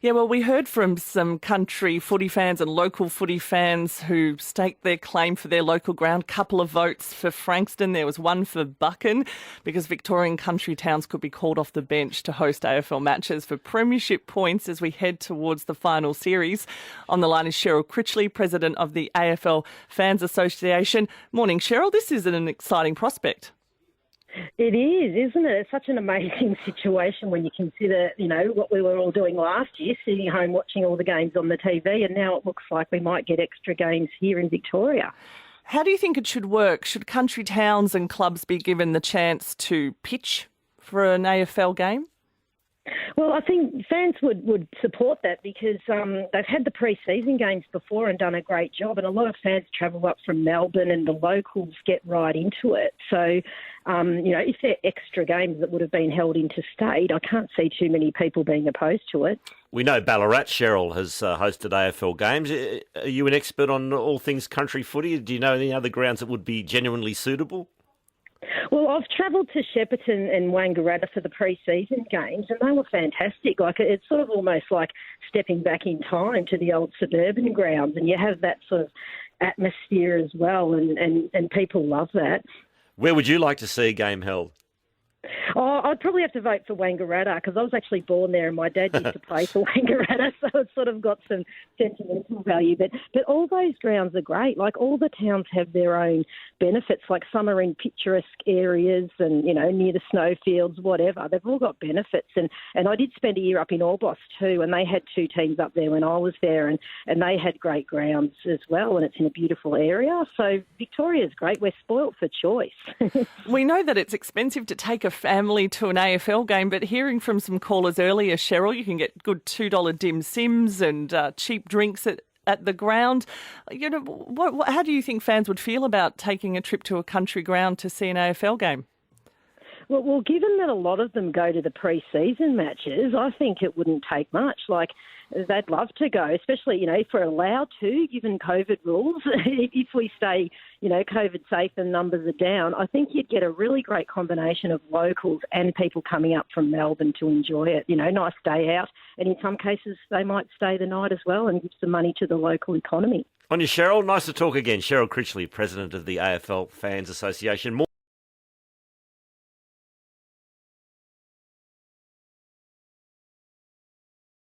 Yeah, well, we heard from some country footy fans and local footy fans who staked their claim for their local ground. Couple of votes for Frankston. There was one for Buchan because Victorian country towns could be called off the bench to host AFL matches for premiership points as we head towards the final series. On the line is Cheryl Critchley, President of the AFL Fans Association. Morning, Cheryl. This is an exciting prospect. It is, isn't it? It's such an amazing situation when you consider, what we were all doing last year, sitting home watching all the games on the TV, and now it looks like we might get extra games here in Victoria. How do you think it should work? Should country towns and clubs be given the chance to pitch for an AFL game? Well, I think fans would support that because they've had the pre-season games before and done a great job, and a lot of fans travel up from Melbourne and the locals get right into it. So, if they're extra games that would have been held interstate, I can't see too many people being opposed to it. We know Ballarat, Cheryl, has hosted AFL games. Are you an expert on all things country footy? Do you know any other grounds that would be genuinely suitable? Well, I've travelled to Shepparton and Wangaratta for the pre-season games, and they were fantastic. It's sort of almost like stepping back in time to the old suburban grounds, and you have that sort of atmosphere as well, and people love that. Where would you like to see a game held? Oh, I'd probably have to vote for Wangaratta because I was actually born there and my dad used to play for Wangaratta, so it's sort of got some sentimental value. But all those grounds are great. Like, all the towns have their own benefits, like some are in picturesque areas and, near the snowfields, whatever. They've all got benefits. And I did spend a year up in Orbost too, and they had two teams up there when I was there, and they had great grounds as well, and it's in a beautiful area. So Victoria's great. We're spoilt for choice. We know that it's expensive to take a family to an AFL game, but hearing from some callers earlier, Cheryl, you can get good $2 dim sims and cheap drinks at the ground. How do you think fans would feel about taking a trip to a country ground to see an AFL game? Well, given that a lot of them go to the pre-season matches, I think it wouldn't take much. Like, they'd love to go, especially, if we're allowed to, given COVID rules. If we stay, COVID safe and numbers are down, I think you'd get a really great combination of locals and people coming up from Melbourne to enjoy it. Nice day out. And in some cases, they might stay the night as well and give some money to the local economy. On you, Cheryl. Nice to talk again. Cheryl Critchley, President of the AFL Fans Association.